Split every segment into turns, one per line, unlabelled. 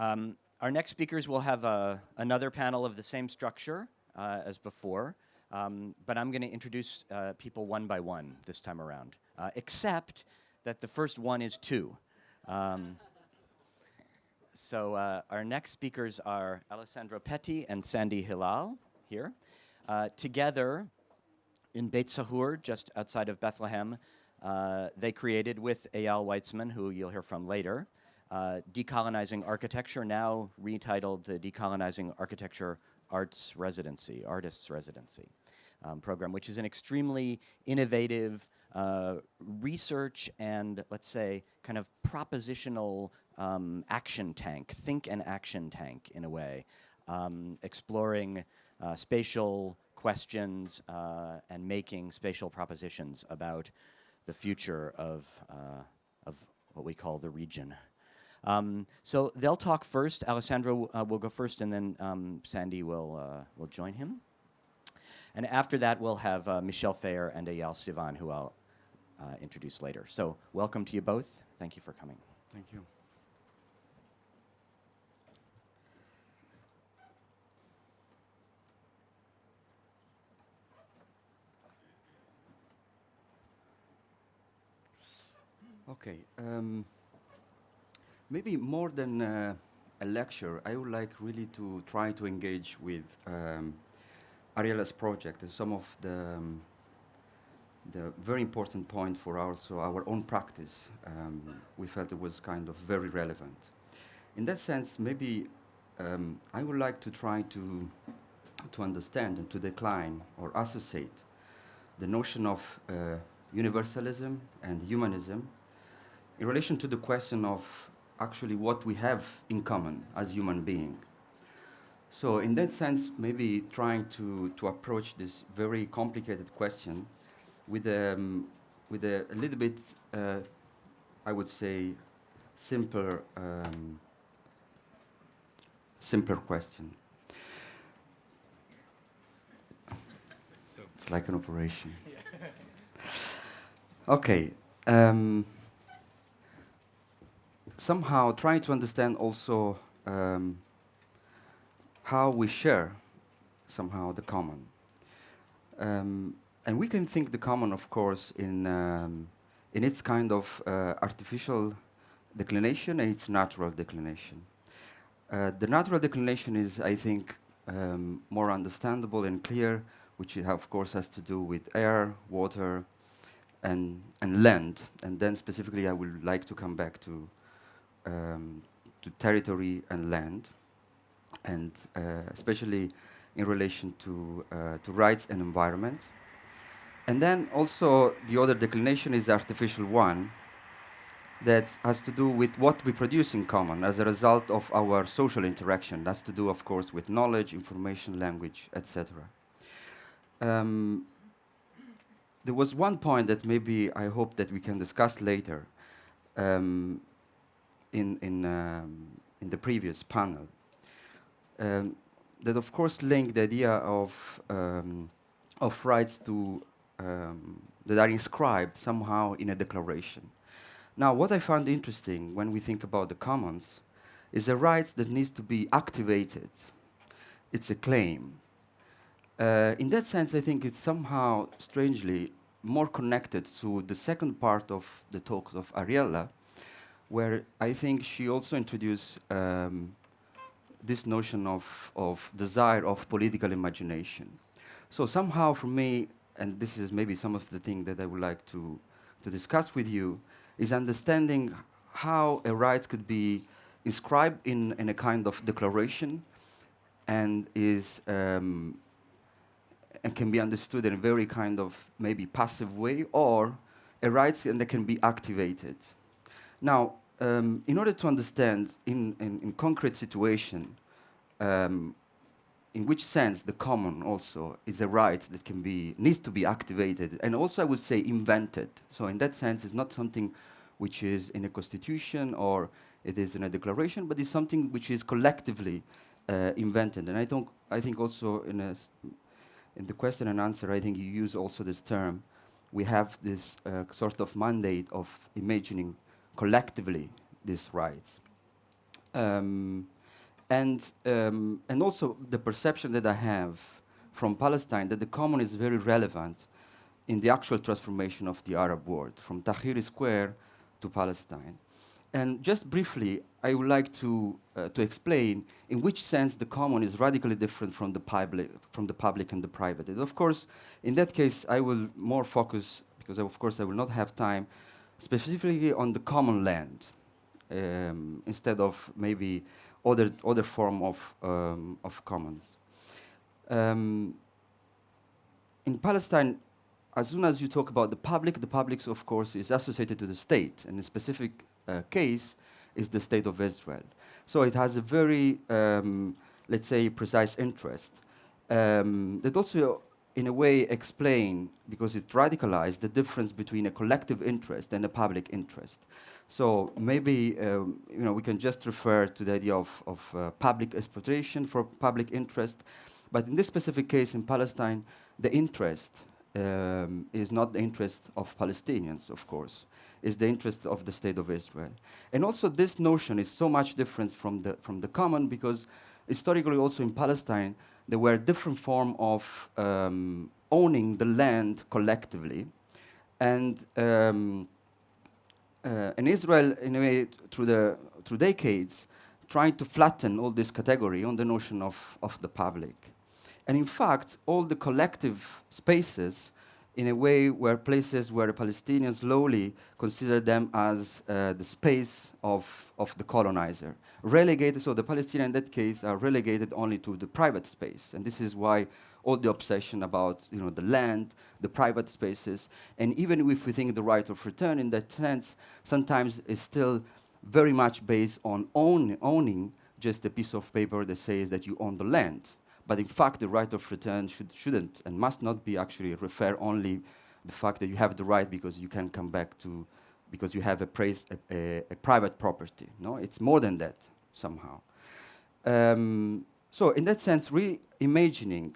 Our next speakers will have another panel of the same structure as before, but I'm going to introduce people one by one this time around, except that the first one is two. So our next speakers are Alessandro Petti and Sandi Hilal here. Together in Beit Sahur, just outside of Bethlehem, they created with Eyal Weitzman, who you'll hear from later, Decolonizing Architecture, now retitled the Decolonizing Architecture Artists Residency program, which is an extremely innovative research and, let's say, kind of propositional action tank, think and action tank in a way, exploring spatial questions and making spatial propositions about the future of what we call the region. So they'll talk first. Alessandro will go first, and then Sandi will join him. And after that, we'll have Michel Fayer and Eyal Sivan, who I'll introduce later. So welcome to you both. Thank you for coming.
Thank you. Okay. Maybe more than a lecture, I would like really to try to engage with Ariela's project and some of the very important point for also our own practice. We felt it was kind of very relevant. In that sense, maybe I would like to try to understand and to decline or associate the notion of universalism and humanism in relation to the question of actually what we have in common as human beings. So in that sense, maybe trying to approach this very complicated question with a little bit, I would say, simpler question. So it's like an operation. Okay. Somehow trying to understand also how we share somehow the common. And we can think the common, of course, in its kind of artificial declination and its natural declination. The natural declination is, I think, more understandable and clear, which of course has to do with air, water, and land. And then specifically I would like to come back to territory and land, and especially in relation to rights and environment. And then also the other declination is the artificial one that has to do with what we produce in common as a result of our social interaction. That's to do, of course, with knowledge, information, language, etc. There was one point that maybe I hope that we can discuss later in the previous panel, that of course link the idea of rights to that are inscribed somehow in a declaration. Now, what I found interesting when we think about the commons is the rights that needs to be activated. It's a claim. In that sense, I think it's somehow strangely more connected to the second part of the talk of Ariela, where I think she also introduced this notion of desire of political imagination. So somehow for me, and this is maybe some of the things that I would like to discuss with you, is understanding how a right could be inscribed in a kind of declaration and is and can be understood in a very kind of maybe passive way, or a right that can be activated. Now, in order to understand in concrete situation, in which sense the common also is a right that needs to be activated, and also I would say invented. So in that sense, it's not something which is in a constitution or it is in a declaration, but it's something which is collectively invented. And I think also in the question and answer, I think you use also this term. We have this sort of mandate of imagining collectively these rights. Um, and also the perception that I have from Palestine that the common is very relevant in the actual transformation of the Arab world, from Tahrir Square to Palestine. And just briefly, I would like to explain in which sense the common is radically different from the public and the private. And of course, in that case, I will more focus, because of course I will not have time, specifically on the common land, instead of maybe other form of commons. In Palestine, as soon as you talk about the public, of course, is associated to the state, and in specific case is the state of Israel. So it has a very, let's say, precise interest that also, in a way, explain, because it's radicalized, the difference between a collective interest and a public interest. So maybe we can just refer to the idea of public exploitation for public interest, but in this specific case in Palestine, the interest is not the interest of Palestinians, of course, is the interest of the state of Israel. And also this notion is so much different from the common, because historically also in Palestine, there were different forms of owning the land collectively. And in Israel, in a way, through decades, trying to flatten all this category on the notion of the public. And in fact, all the collective spaces, in a way, were places where the Palestinians slowly considered them as the space of the colonizer. Relegated, so the Palestinians in that case are relegated only to the private space. And this is why all the obsession about the land, the private spaces, and even if we think the right of return in that sense, sometimes is still very much based on owning just a piece of paper that says that you own the land. But in fact, the right of return shouldn't and must not be actually refer only the fact that you have the right because you can come back to, because you have a private property. No, it's more than that somehow. So in that sense, reimagining,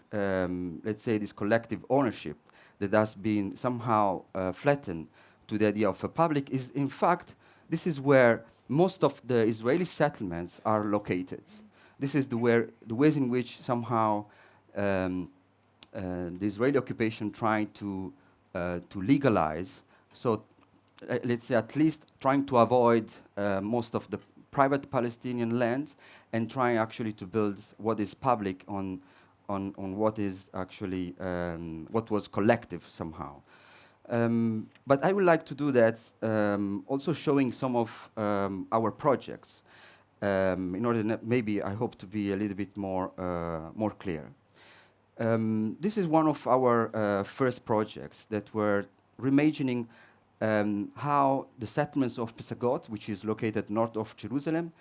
let's say, this collective ownership that has been somehow flattened to the idea of a public is, in fact, this is where most of the Israeli settlements are located. This is the ways in which somehow the Israeli occupation tried to legalize. So let's say at least trying to avoid most of the private Palestinian land and trying actually to build what is public on what is actually what was collective somehow. But I would like to do that also showing some of our projects. In order maybe I hope to be a little bit more clear. This is one of our first projects that were reimagining how the settlements of Pesagot, which is located north of Jerusalem,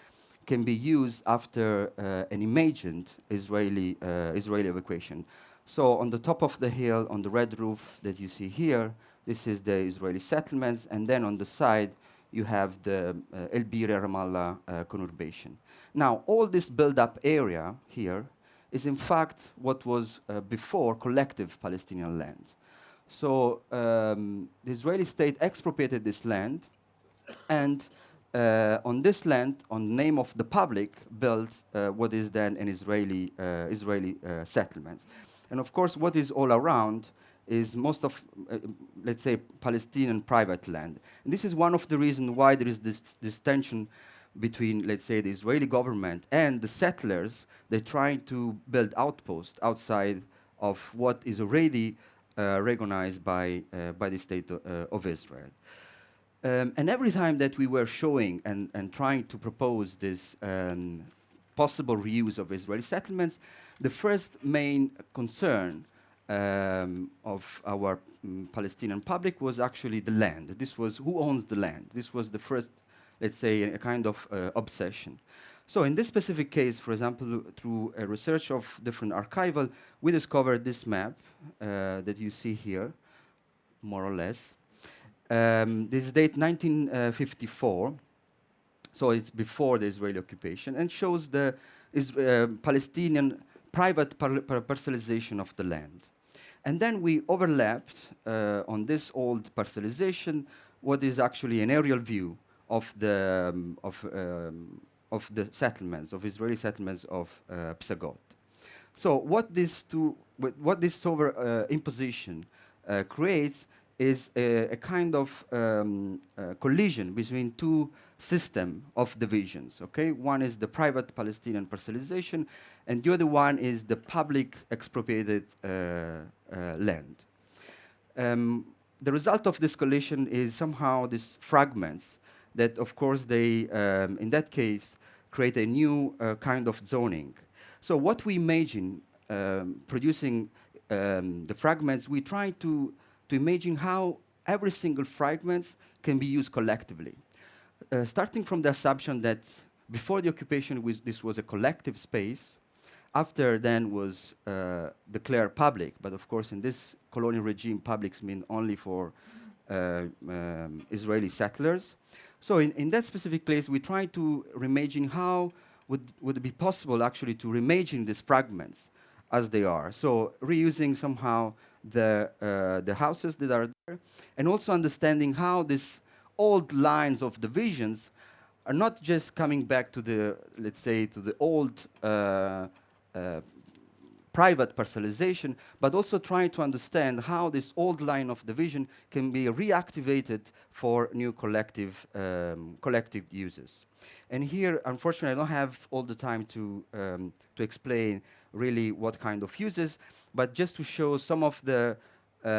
can be used after an imagined Israeli evacuation. So on the top of the hill, on the red roof that you see here, this is the Israeli settlements, and then on the side, you have the El Bira Ramallah conurbation. Now, all this build-up area here is in fact what was before collective Palestinian land. So the Israeli state expropriated this land, and on this land, on the name of the public, built what is then an Israeli settlements. And of course, what is all around is most of, let's say, Palestinian private land. And this is one of the reasons why there is this tension between, let's say, the Israeli government and the settlers. They're trying to build outposts outside of what is already recognized by the state of Israel. And every time that we were showing and trying to propose this possible reuse of Israeli settlements, the first main concern of our Palestinian public was actually the land. This was who owns the land. This was the first, let's say, a kind of obsession. So in this specific case, for example, through a research of different archival, we discovered this map that you see here, more or less. This is date 1954, so it's before the Israeli occupation, and shows the Palestinian private parcelization of the land. And then we overlapped on this old parcelization what is actually an aerial view of the of the settlements, of Israeli settlements of Psagot. So what this imposition creates is a kind of collision between two systems of divisions. Okay, one is the private Palestinian parcelization, and the other one is the public expropriated land. The result of this collision is somehow these fragments that, of course, they, in that case, create a new kind of zoning. So what we imagine producing the fragments, we try to imagine how every single fragment can be used collectively. Starting from the assumption that before the occupation, this was a collective space, after then was declared public, but of course in this colonial regime, publics mean only for Israeli settlers. So in that specific case, we try to reimagine how would it be possible actually to reimagine these fragments as they are. So reusing somehow the houses that are there, and also understanding how these old lines of divisions are not just coming back to the, let's say, to the old private parcelization, but also trying to understand how this old line of division can be reactivated for new collective uses. And here, unfortunately, I don't have all the time to explain really what kind of uses, but just to show some of the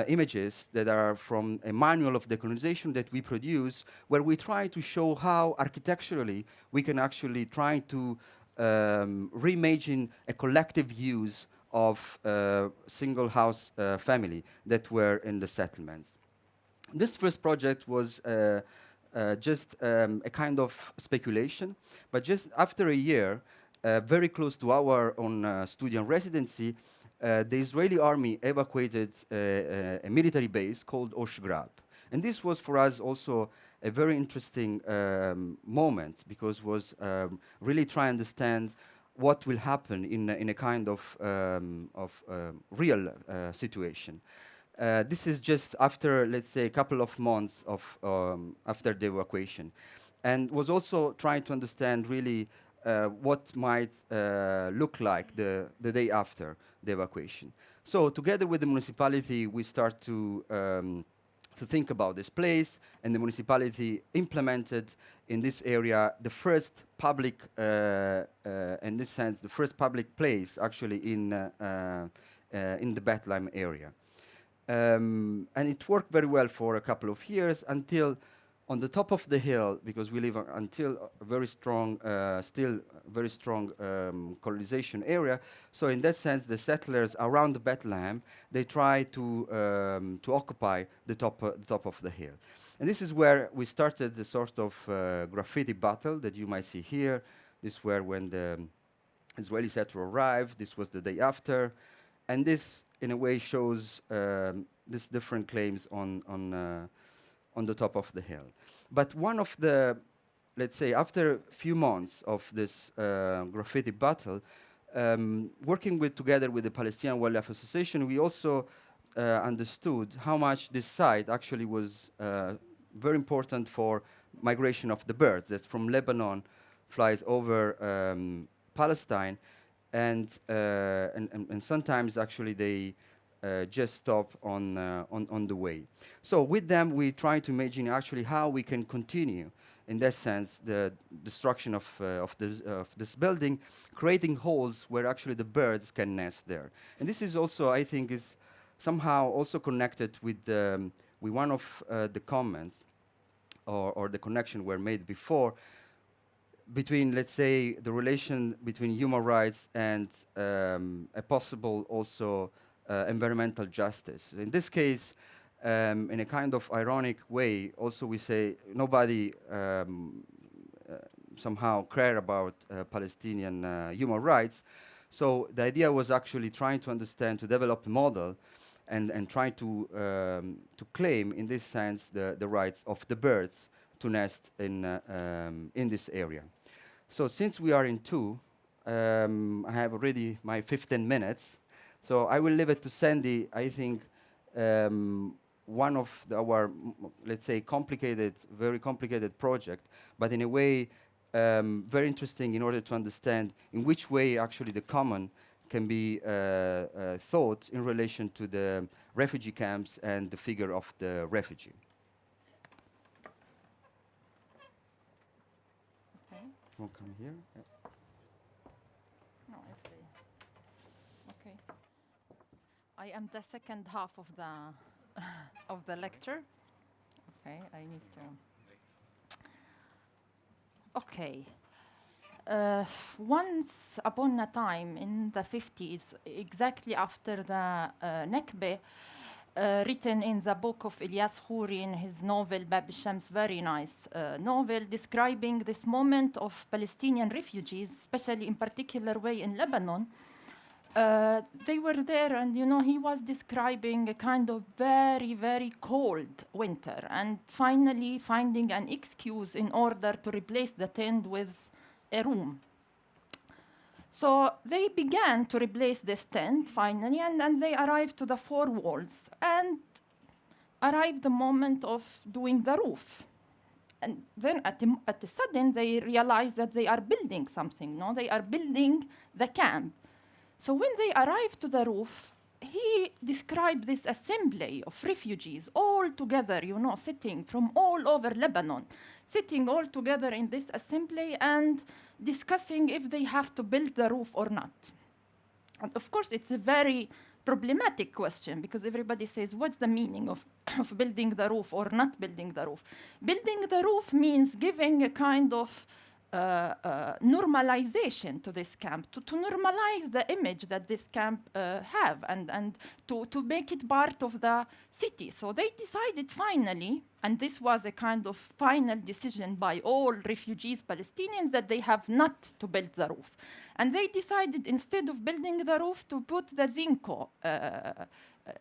images that are from a manual of decolonization that we produce, where we try to show how architecturally we can actually try to reimagine a collective use of single house family that were in the settlements. This first project was just a kind of speculation, but just after a year, very close to our own student residency, the Israeli army evacuated a military base called Oshgrab. And this was for us also a very interesting moment, because was really trying to understand what will happen in a kind of real situation. This is just after, let's say, a couple of months of after the evacuation, and was also trying to understand really what might look like the day after the evacuation. So together with the municipality, we start to think about this place, and the municipality implemented in this area the first public, in this sense, the first public place actually in the Bethlehem area. And it worked very well for a couple of years until on the top of the hill, because we live until a very strong, still very strong colonization area. So in that sense, the settlers around the Bethlehem, they try to occupy the top of the hill. And this is where we started the sort of graffiti battle that you might see here. This were when the Israeli settler arrived. This was the day after. And this, in a way, shows these different claims on the top of the hill. But one of the, let's say, after a few months of this graffiti battle, working together with the Palestinian Wildlife Association, we also understood how much this site actually was very important for migration of the birds. That's from Lebanon, flies over Palestine, and sometimes actually they just stop on the way. So with them, we try to imagine actually how we can continue, in that sense, the destruction of this building, creating holes where actually the birds can nest there. And this is also, I think, is somehow also connected with one of the comments or the connection were made before between, let's say, the relation between human rights and a possible also environmental justice. In this case, in a kind of ironic way, also we say nobody somehow care about Palestinian human rights. So the idea was actually trying to understand, to develop a model and try to claim, in this sense, the rights of the birds to nest in this area. So since we are in two, I have already my 15 minutes. So I will leave it to Sandi. I think one of our, let's say, complicated, very complicated project, but in a way very interesting in order to understand in which way actually the common can be thought in relation to the refugee camps and the figure of the refugee.
Okay.
We'll come here. Yeah.
No, okay. I am the second half of the of the lecture. Okay, I need to. Okay. Once upon a time in the 50s, exactly after the Nakba, written in the book of Ilyas Khouri in his novel Bab al-Shams, very nice novel describing this moment of Palestinian refugees, especially in particular way in Lebanon. They were there, and he was describing a kind of very, very cold winter, and finally finding an excuse in order to replace the tent with a room. So they began to replace this tent finally, and then they arrived to the four walls, and arrived the moment of doing the roof. And then at the sudden, they realized that they are building something, no? They are building the camp. So when they arrived to the roof, he described this assembly of refugees all together, sitting from all over Lebanon, sitting all together in this assembly and discussing if they have to build the roof or not. And of course, it's a very problematic question because everybody says, what's the meaning of building the roof or not building the roof? Building the roof means giving a kind of normalization to this camp, to normalize the image that this camp have and to make it part of the city. So they decided finally, and this was a kind of final decision by all refugees, Palestinians, that they have not to build the roof. And they decided instead of building the roof to put the zinco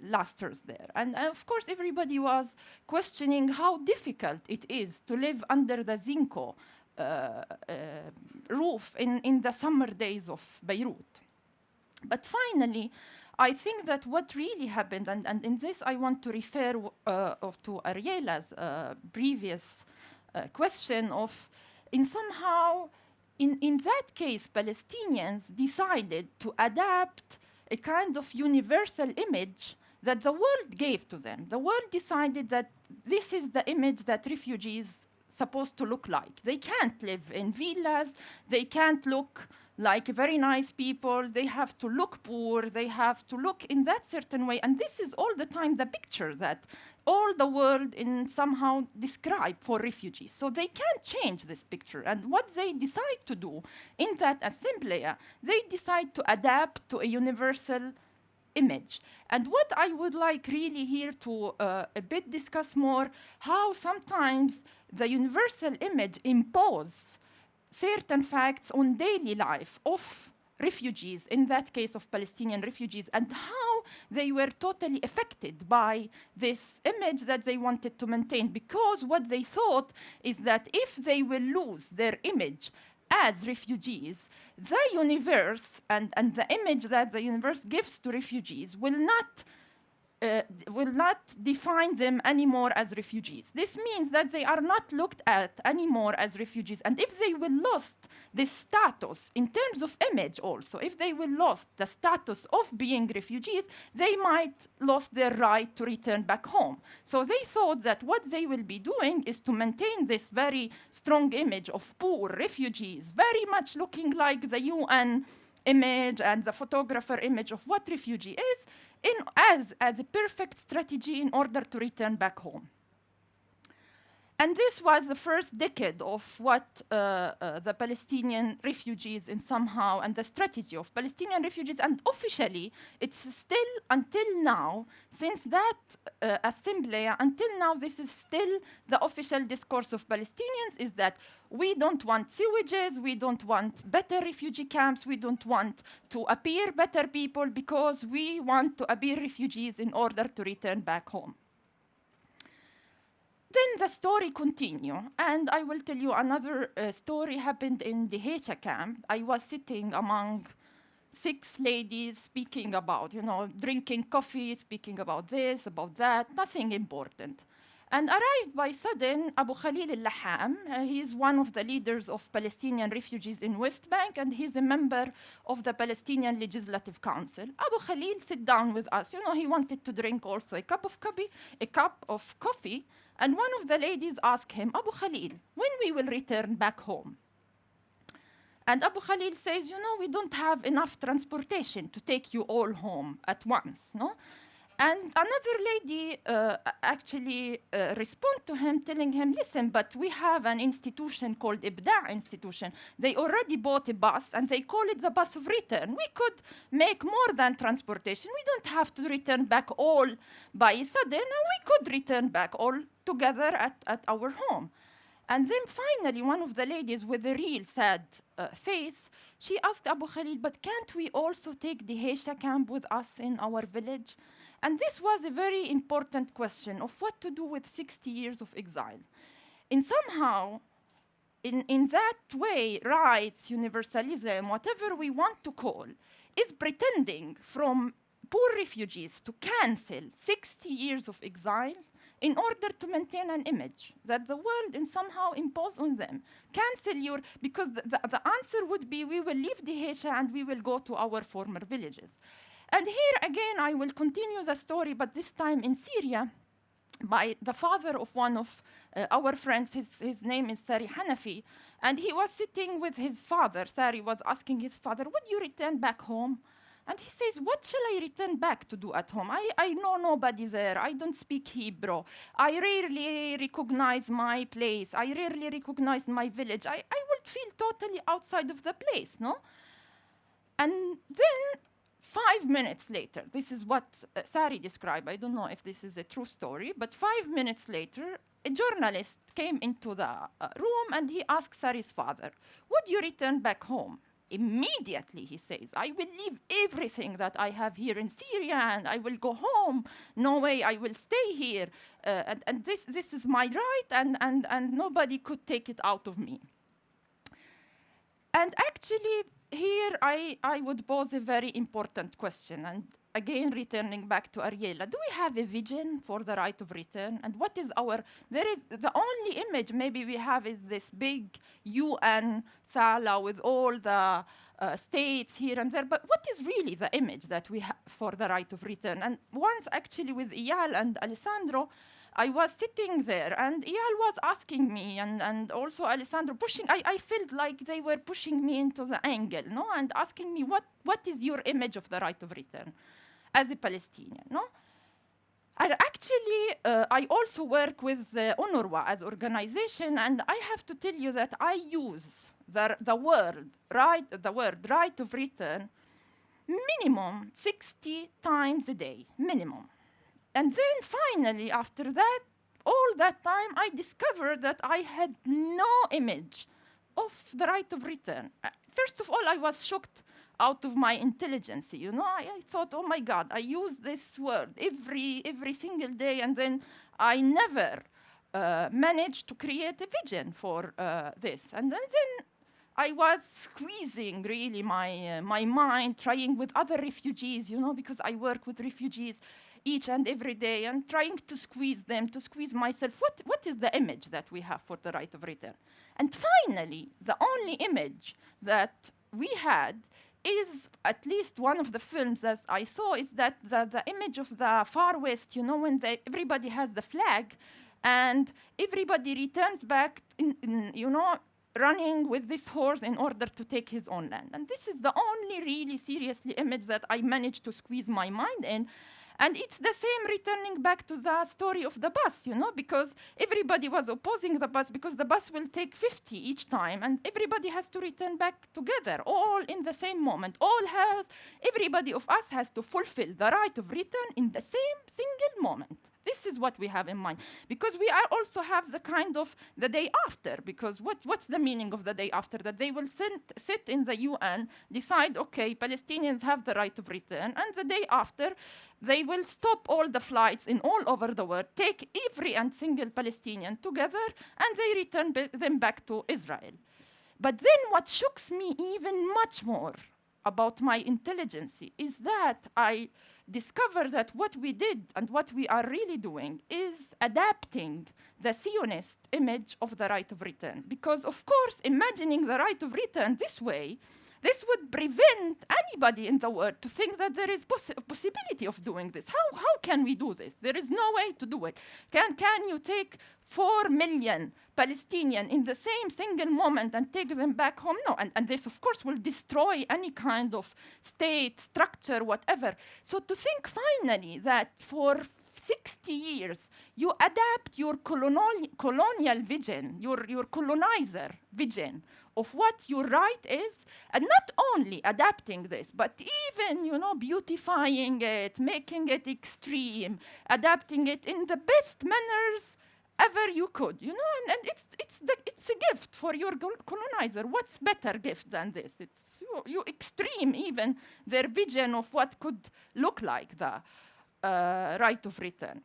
lusters there. And of course everybody was questioning how difficult it is to live under the zinco roof in the summer days of Beirut. But finally, I think that what really happened, and in this I want to refer to Ariela's previous question of, in that case, Palestinians decided to adapt a kind of universal image that the world gave to them. The world decided that this is the image that refugees supposed to look like. They can't live in villas, they can't look like very nice people, they have to look poor, they have to look in that certain way. And this is all the time the picture that all the world in somehow describe for refugees. So they can't change this picture. And what they decide to do in that assembly, they decide to adapt to a universal image. And what I would like really here to a bit discuss more, how sometimes the universal image impose certain facts on daily life of refugees, in that case of Palestinian refugees, and how they were totally affected by this image that they wanted to maintain, because what they thought is that if they will lose their image as refugees, the universe and the image that the universe gives to refugees will not define them anymore as refugees. This means that they are not looked at anymore as refugees. And if they will lose this status in terms of image also, if they will lose the status of being refugees, they might lose their right to return back home. So they thought that what they will be doing is to maintain this very strong image of poor refugees, very much looking like the UN image and the photographer image of what refugee is, as a perfect strategy in order to return back home. And this was the first decade of what the Palestinian refugees in somehow, and the strategy of Palestinian refugees, and officially, it's still until now, since that assembly, until now, this is still the official discourse of Palestinians, is that we don't want sewages, we don't want better refugee camps, we don't want to appear better people because we want to appear refugees in order to return back home. Then the story continues, and I will tell you another story happened in the Hecha camp. I was sitting among 6 ladies speaking about, drinking coffee, speaking about this, about that, nothing important. And arrived by sudden Abu Khalil al-Laham. He is one of the leaders of Palestinian refugees in West Bank, and he's a member of the Palestinian Legislative Council. Abu Khalil sit down with us. You know, he wanted to drink also a cup of coffee, and one of the ladies asked him, Abu Khalil, when we will return back home? And Abu Khalil says, you know, we don't have enough transportation to take you all home at once, no? And another lady actually respond to him, telling him, listen, but we have an institution called Ibda' institution. They already bought a bus, and they call it the bus of return. We could make more than transportation. We don't have to return back all by sudden, and we could return back all together at our home. And then finally, one of the ladies with a real sad face, she asked Abu Khalil, but can't we also take the Heysha camp with us in our village? And this was a very important question of what to do with 60 years of exile. And somehow, in that way, rights, universalism, whatever we want to call, is pretending from poor refugees to cancel 60 years of exile in order to maintain an image that the world and somehow impose on them. Cancel your, because the answer would be, we will leave the Heysha and we will go to our former villages. And here again, I will continue the story, but this time in Syria, by the father of one of our friends. His name is Sari Hanafi. And he was sitting with his father. Sari was asking his father, would you return back home? And he says, what shall I return back to do at home? I know nobody there. I don't speak Hebrew. I rarely recognize my place. I rarely recognize my village. I would feel totally outside of the place, no? And then 5 minutes later, this is what Sari described. I don't know if this is a true story, but 5 minutes later, a journalist came into the room and he asked Sari's father, would you return back home? Immediately, he says, I will leave everything that I have here in Syria and I will go home. No way, I will stay here. And this is my right and nobody could take it out of me. And actually, here I would pose a very important question. And again, returning back to Ariela, do we have a vision for the right of return? And what is the only image maybe we have is this big UN sala with all the states here and there, but what is really the image that we have for the right of return? And once actually with Eyal and Alessandro, I was sitting there and Eyal was asking me and also Alessandro pushing, I felt like they were pushing me into the angle, no? And asking me, what is your image of the right of return as a Palestinian, no? And actually, I also work with UNRWA as organization, and I have to tell you that I use the word right of return minimum 60 times a day, minimum. And then finally, after that, all that time, I discovered that I had no image of the right of return. First of all, I was shocked out of my intelligence, you know. I thought, oh my God, I use this word every single day, and then I never managed to create a vision for this. And then I was squeezing really my mind, trying with other refugees, you know, because I work with refugees each and every day, and trying to squeeze them, to squeeze myself. What is the image that we have for the right of return? And finally, the only image that we had is, at least one of the films that I saw, is that the image of the Far West, you know, when everybody has the flag, and everybody returns back, you know, running with this horse in order to take his own land. And this is the only really seriously image that I managed to squeeze my mind in. And it's the same returning back to the story of the bus, you know, because everybody was opposing the bus because the bus will take 50 each time, and everybody has to return back together, all in the same moment. Everybody of us has to fulfill the right of return in the same single moment. This is what we have in mind, because we also have the kind of the day after, because what's the meaning of the day after? That they will sit in the UN, decide, okay, Palestinians have the right of return, and the day after, they will stop all the flights in all over the world, take every and single Palestinian together, and they return them back to Israel. But then what shocks me even much more about my intelligence is that I discovered that what we did and what we are really doing is adapting the Zionist image of the right of return. Because, of course, imagining the right of return this way, this would prevent anybody in the world to think that there is possibility of doing this. How can we do this? There is no way to do it. Can you take 4 million Palestinians in the same single moment and take them back home? No, and this, of course, will destroy any kind of state, structure, whatever. So to think finally that for 60 years, you adapt your colonial vision, your colonizer vision of what your right is, and not only adapting this, but even, beautifying it, making it extreme, adapting it in the best manners ever you could, and it's a gift for your colonizer. What's better gift than this? It's you extreme even their vision of what could look like the right of return.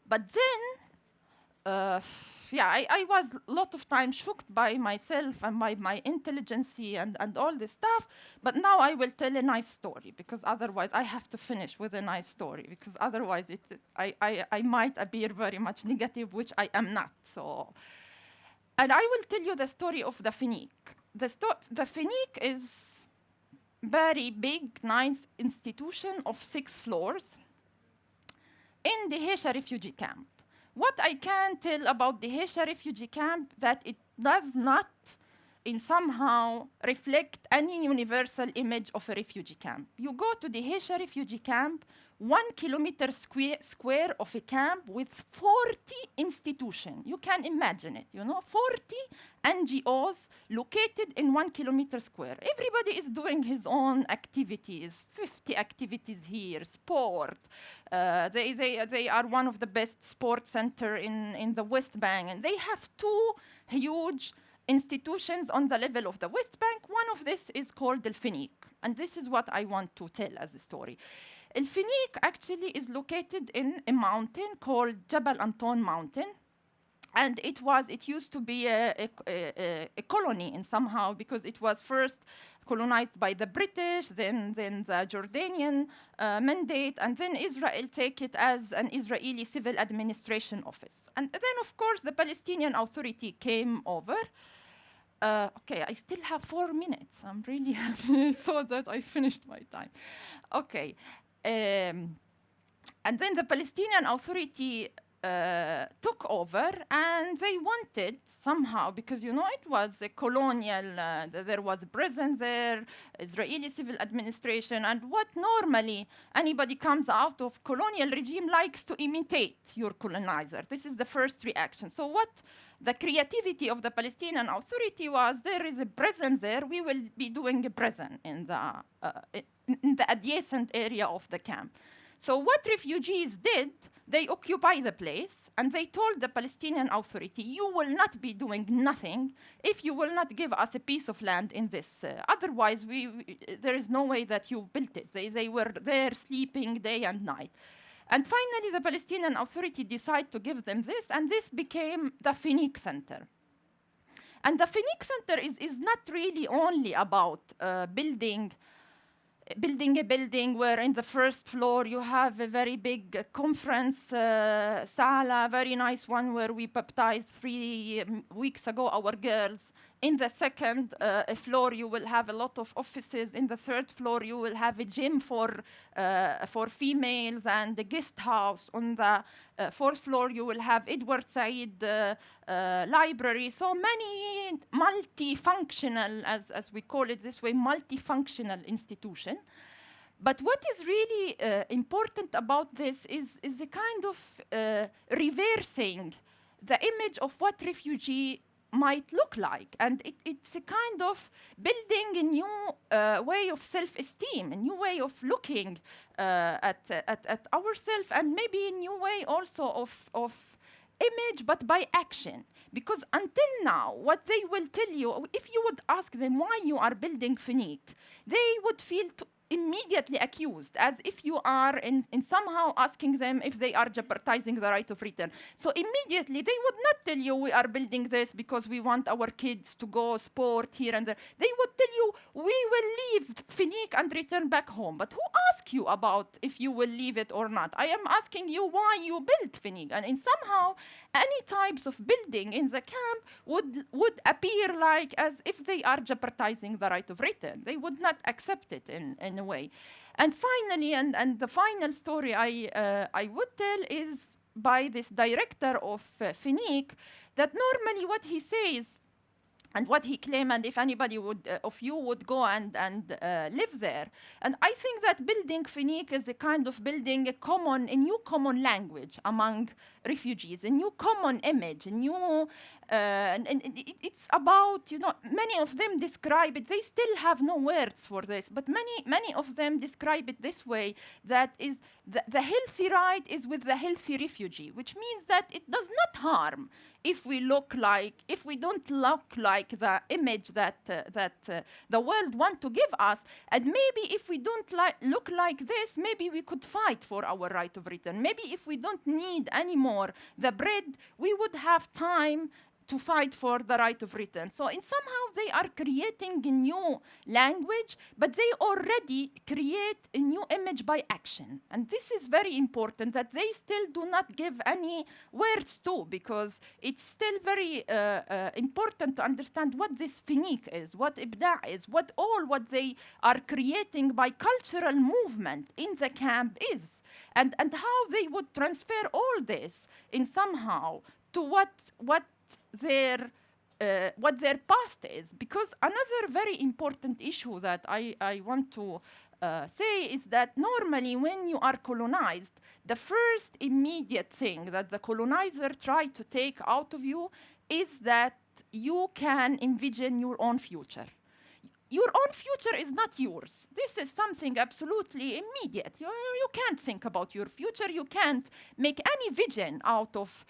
But then, I was a lot of times shocked by myself and my intelligence and all this stuff. But now I will tell a nice story, because otherwise I have to finish with a nice story, because otherwise I might appear very much negative, which I am not. So, and I will tell you the story of the Phoenix. The Phoenix is very big, nice institution of 6 floors in the Hesha refugee camp. What I can tell about the Hesha refugee camp, that it does not in somehow reflect any universal image of a refugee camp. You go to the Hesha refugee camp, 1 kilometer square of a camp with 40 institutions. You can imagine it, 40 NGOs located in 1 kilometer square. Everybody is doing his own activities, 50 activities here, sport. They are one of the best sports center in the West Bank, and they have 2 huge institutions on the level of the West Bank. One of this is called El Phoenix, and this is what I want to tell as a story. El Phoenix actually is located in a mountain called Jabal Anton Mountain, and it used to be a colony in somehow, because it was first colonized by the British, then the Jordanian mandate, and then Israel take it as an Israeli civil administration office. And then, of course, the Palestinian Authority came over. Okay, I still have 4 minutes. I'm really happy. I thought that I finished my time. Okay. And then the Palestinian Authority took over, and they wanted somehow, because it was a colonial, there was a prison there, Israeli civil administration, and what normally anybody comes out of colonial regime likes to imitate your colonizer. This is the first reaction. So what the creativity of the Palestinian Authority was, there is a prison there, we will be doing a prison in the adjacent area of the camp. So what refugees did, they occupy the place, and they told the Palestinian Authority, you will not be doing nothing if you will not give us a piece of land in this. Otherwise, there is no way that you built it. They were there sleeping day and night. And finally, the Palestinian Authority decided to give them this, and this became the Phoenix Center. And the Phoenix Center is not really only about building a building where in the first floor you have a very big conference sala, very nice one where we baptized 3 weeks ago our girls. In the second floor you will have a lot of offices. In the third floor you will have a gym for females and a guest house. On the fourth floor you will have Edward Said library. So many multifunctional, as we call it this way, multifunctional institution. But what is really important about this is a kind of reversing the image of what refugee might look like. And it's a kind of building a new way of self-esteem, a new way of looking at ourselves, and maybe a new way also of image, but by action. Because until now, what they will tell you, if you would ask them why you are building Phoenix, they would feel immediately accused, as if you are in somehow asking them if they are jeopardizing the right of return. So immediately they would not tell you we are building this because we want our kids to go sport here and there. They would tell you we will leave take and return back home. But who asks you about if you will leave it or not? I am asking you why you built Finig. And in somehow, any types of building in the camp would appear like as if they are jeopardizing the right of return. They would not accept it in a way. And finally, and the final story I would tell is by this director of Finig, that normally what he says and what he claimed, and if anybody of you would go and live there. And I think that building Finig is a kind of building a new common language among refugees, a new common image, a new, and it's about, many of them describe it, they still have no words for this, but many of them describe it this way, that is, the healthy right is with the healthy refugee, which means that it does not harm if we don't look like the image that the world want to give us, and maybe if we don't look like this, maybe we could fight for our right of return. Maybe if we don't need anymore the bread, we would have time to fight for the right of return. So somehow they are creating a new language, but they already create a new image by action. And this is very important, that they still do not give any words to, because it's still very important to understand what this Finig is, what Ibda' is, what they are creating by cultural movement in the camp is, and how they would transfer all this in somehow to what their past is. Because another very important issue that I want to say is that normally when you are colonized, the first immediate thing that the colonizer tried to take out of you is that you can envision your own future. Your own future is not yours. This is something absolutely immediate. You can't think about your future. You can't make any vision out of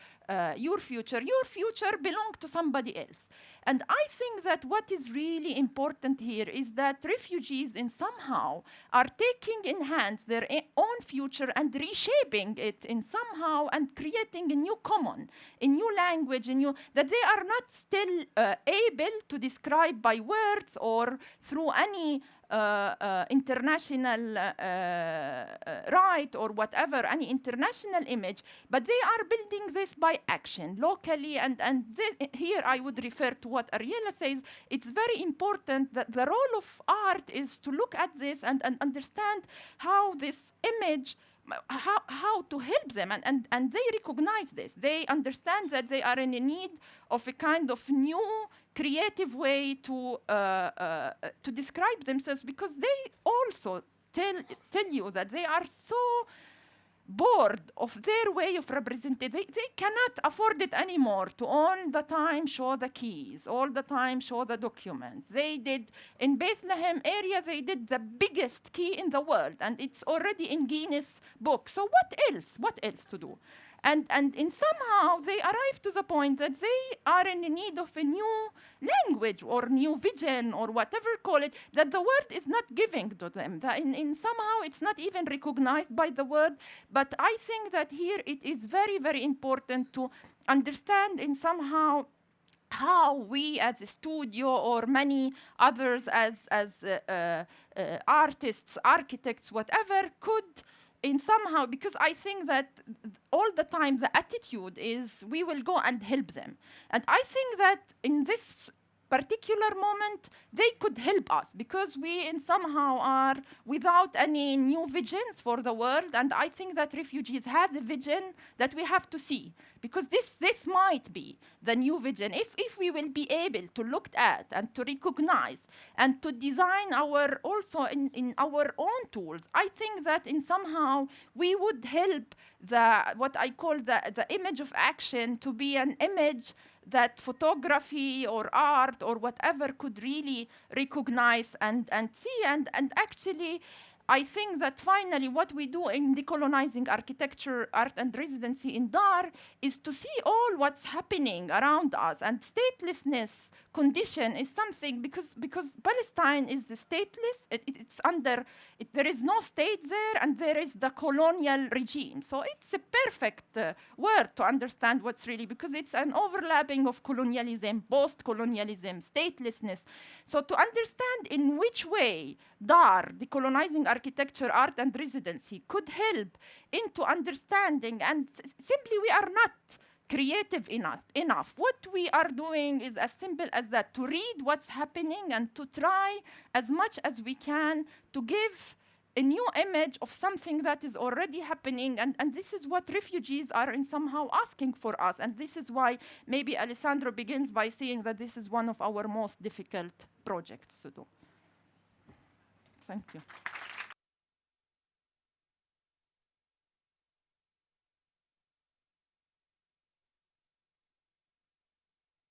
your future. Your future belongs to somebody else. And I think that what is really important here is that refugees in somehow are taking in hands their own future and reshaping it in somehow and creating a new common, a new language, that they are not still able to describe by words or through any international right or whatever, any international image, but they are building this by action locally. And here I would refer to what Ariela says. It's very important that the role of art is to look at this and understand how this image, how to help them, and they recognize this. They understand that they are in a need of a kind of new creative way to describe themselves, because they also tell you that they are so bored of their way of representing. They cannot afford it anymore to all the time show the keys, all the time show the documents. They did, in Bethlehem area, they did the biggest key in the world, and it's already in Guinness book. So what else? What else to do? And in somehow they arrive to the point that they are in need of a new language or new vision or whatever call it, that the world is not giving to them. That in somehow it's not even recognized by the world. But I think that here it is very, very important to understand in somehow how we as a studio or many others as artists, architects, whatever, could in somehow, because I think that all the time the attitude is we will go and help them. And I think that in this particular moment, they could help us, because we in somehow are without any new visions for the world. And I think that refugees has a vision that we have to see, because this might be the new vision. If we will be able to look at and to recognize and to design also in our own tools, I think that in somehow we would help what I call the image of action to be an image that photography or art or whatever could really recognize and see and actually I think that finally what we do in decolonizing architecture, art, and residency in Dar is to see all what's happening around us. And statelessness condition is something, because Palestine is stateless, there is no state there, and there is the colonial regime. So it's a perfect word to understand what's really, because it's an overlapping of colonialism, post-colonialism, statelessness. So to understand in which way Dar, decolonizing architecture, art, and residency, could help into understanding, and simply we are not creative enough. What we are doing is as simple as that, to read what's happening and to try as much as we can to give a new image of something that is already happening, and this is what refugees are in somehow asking for us, and this is why maybe Alessandro begins by saying that this is one of our most difficult projects to do. Thank you.